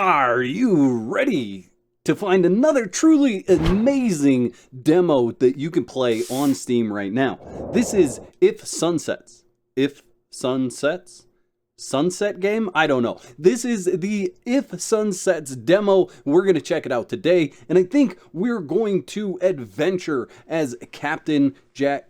Are you ready to find another truly amazing demo that you can play on Steam right now? This is IfSunSets. IfSunSets? Sunset game? I don't know. This is the IfSunSets demo. We're going to check it out today, and I think we're going to adventure as Captain Jack.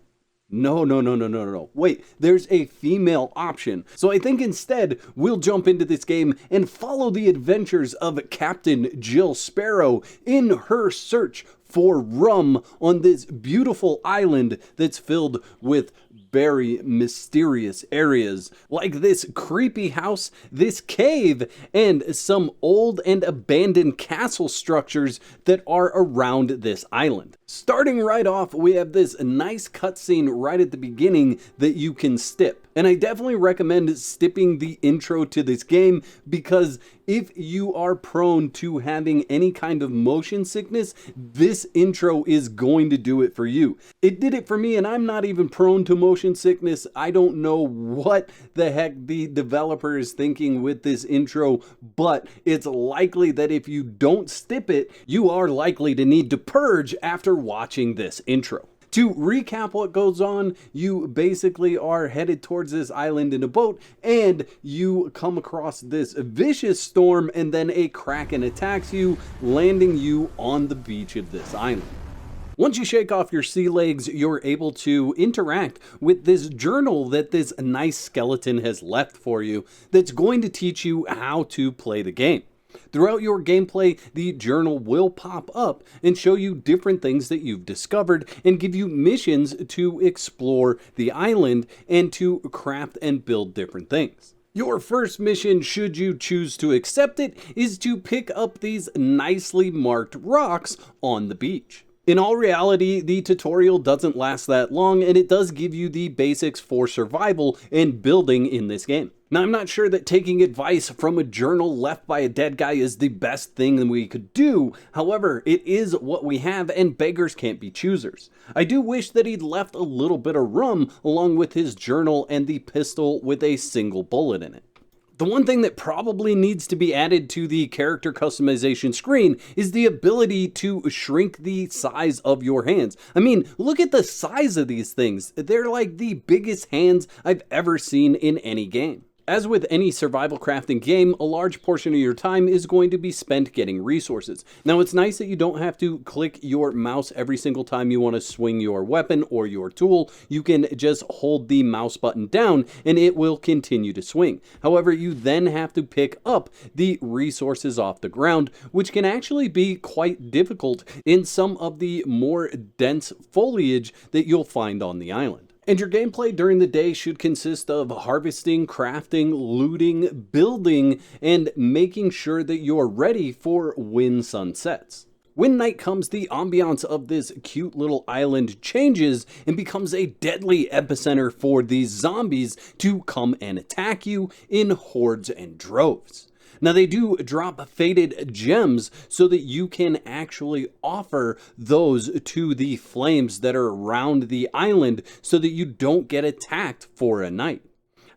No. Wait, there's a female option. So I think instead we'll jump into this game and follow the adventures of Captain Jill Sparrow in her search for rum on this beautiful island that's filled with very mysterious areas like this creepy house, this cave, and some old and abandoned castle structures that are around this island. Starting right off, we have this nice cutscene right at the beginning that you can skip. And I definitely recommend skipping the intro to this game because if you are prone to having any kind of motion sickness, this intro is going to do it for you. It did it for me, and I'm not even prone to motion sickness. I don't know what the heck the developer is thinking with this intro, but it's likely that if you don't skip it, you are likely to need to purge after watching this intro. To recap what goes on, you basically are headed towards this island in a boat, and you come across this vicious storm, and then a kraken attacks you, landing you on the beach of this island. Once you shake off your sea legs, you're able to interact with this journal that this nice skeleton has left for you that's going to teach you how to play the game. Throughout your gameplay, the journal will pop up and show you different things that you've discovered and give you missions to explore the island and to craft and build different things. Your first mission, should you choose to accept it, is to pick up these nicely marked rocks on the beach. In all reality, the tutorial doesn't last that long, and it does give you the basics for survival and building in this game. Now, I'm not sure that taking advice from a journal left by a dead guy is the best thing that we could do. However, it is what we have, and beggars can't be choosers. I do wish that he'd left a little bit of rum along with his journal and the pistol with a single bullet in it. The one thing that probably needs to be added to the character customization screen is the ability to shrink the size of your hands. I mean, look at the size of these things. They're like the biggest hands I've ever seen in any game. As with any survival crafting game, a large portion of your time is going to be spent getting resources. Now, it's nice that you don't have to click your mouse every single time you want to swing your weapon or your tool. You can just hold the mouse button down and it will continue to swing. However, you then have to pick up the resources off the ground, which can actually be quite difficult in some of the more dense foliage that you'll find on the island. And your gameplay during the day should consist of harvesting, crafting, looting, building, and making sure that you're ready for when sun sets. When night comes, the ambiance of this cute little island changes and becomes a deadly epicenter for these zombies to come and attack you in hordes and droves. Now, they do drop faded gems so that you can actually offer those to the flames that are around the island so that you don't get attacked for a night.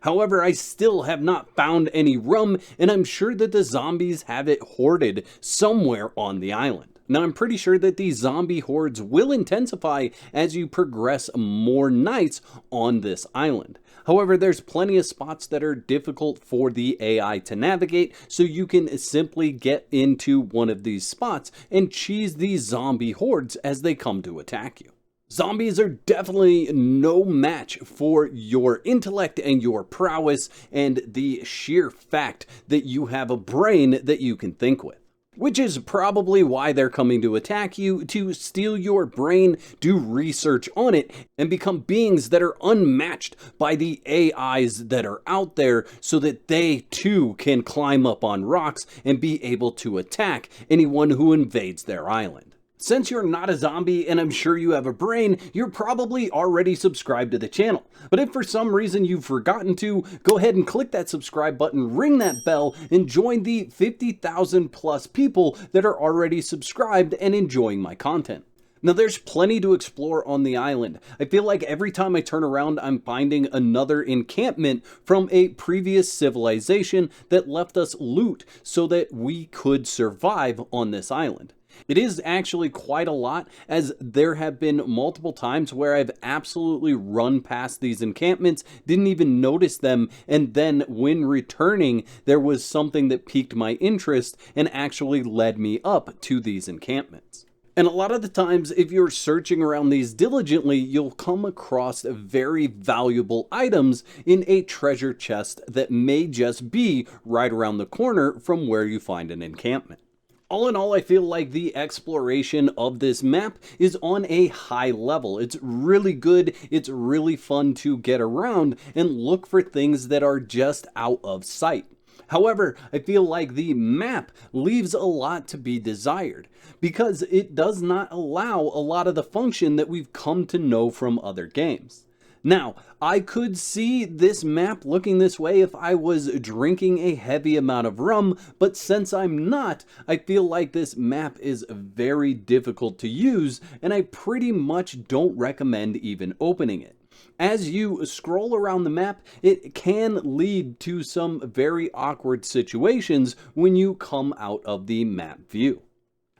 However, I still have not found any rum, and I'm sure that the zombies have it hoarded somewhere on the island. Now, I'm pretty sure that these zombie hordes will intensify as you progress more nights on this island. However, there's plenty of spots that are difficult for the AI to navigate, so you can simply get into one of these spots and cheese these zombie hordes as they come to attack you. Zombies are definitely no match for your intellect and your prowess and the sheer fact that you have a brain that you can think with. Which is probably why they're coming to attack you, to steal your brain, do research on it, and become beings that are unmatched by the AIs that are out there so that they too can climb up on rocks and be able to attack anyone who invades their island. Since you're not a zombie and I'm sure you have a brain, you're probably already subscribed to the channel. But if for some reason you've forgotten to, go ahead and click that subscribe button, ring that bell, and join the 50,000 plus people that are already subscribed and enjoying my content. Now there's plenty to explore on the island. I feel like every time I turn around I'm finding another encampment from a previous civilization that left us loot so that we could survive on this island. It is actually quite a lot, as there have been multiple times where I've absolutely run past these encampments, didn't even notice them, and then when returning there was something that piqued my interest and actually led me up to these encampments. And a lot of the times, if you're searching around these diligently, you'll come across very valuable items in a treasure chest that may just be right around the corner from where you find an encampment. All in all, I feel like the exploration of this map is on a high level. It's really good, it's really fun to get around and look for things that are just out of sight. However, I feel like the map leaves a lot to be desired because it does not allow a lot of the function that we've come to know from other games. Now, I could see this map looking this way if I was drinking a heavy amount of rum, but since I'm not, I feel like this map is very difficult to use, and I pretty much don't recommend even opening it. As you scroll around the map, it can lead to some very awkward situations when you come out of the map view.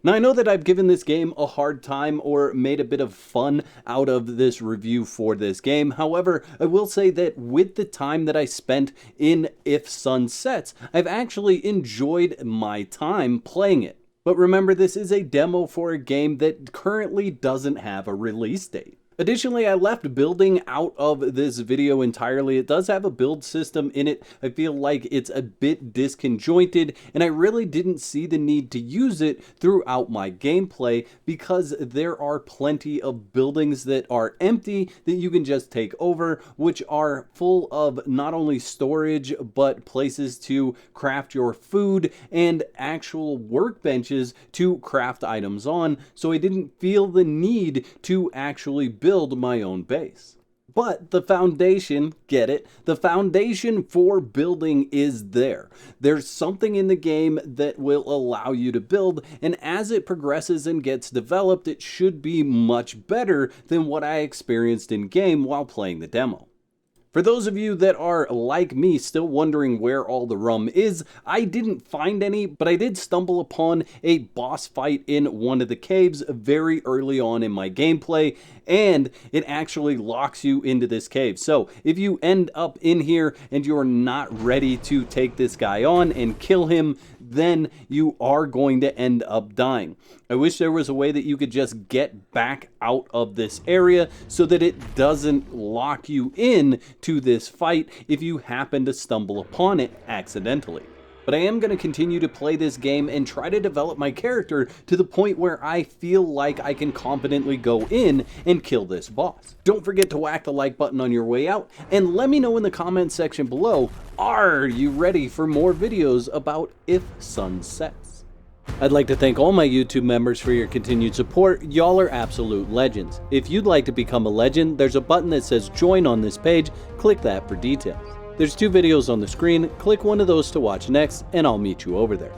Now I know that I've given this game a hard time or made a bit of fun out of this review for this game. However, I will say that with the time that I spent in IfSunSets, I've actually enjoyed my time playing it. But remember, this is a demo for a game that currently doesn't have a release date. Additionally, I left building out of this video entirely. It does have a build system in it. I feel like it's a bit disconjointed, and I really didn't see the need to use it throughout my gameplay because there are plenty of buildings that are empty that you can just take over, which are full of not only storage, but places to craft your food and actual workbenches to craft items on, so I didn't feel the need to actually build my own base. But the foundation, get it? The foundation for building is there. There's something in the game that will allow you to build, and as it progresses and gets developed, it should be much better than what I experienced in game while playing the demo. For those of you that are like me, still wondering where all the rum is, I didn't find any, but I did stumble upon a boss fight in one of the caves very early on in my gameplay, and it actually locks you into this cave. So if you end up in here and you're not ready to take this guy on and kill him, then you are going to end up dying. I wish there was a way that you could just get back out of this area so that it doesn't lock you in to this fight if you happen to stumble upon it accidentally. But I am going to continue to play this game and try to develop my character to the point where I feel like I can confidently go in and kill this boss. Don't forget to whack the like button on your way out, and let me know in the comments section below, are you ready for more videos about IfSunSets? I'd like to thank all my YouTube members for your continued support. Y'all are absolute legends. If you'd like to become a legend, there's a button that says join on this page. Click that for details. There's 2 videos on the screen. Click one of those to watch next, and I'll meet you over there.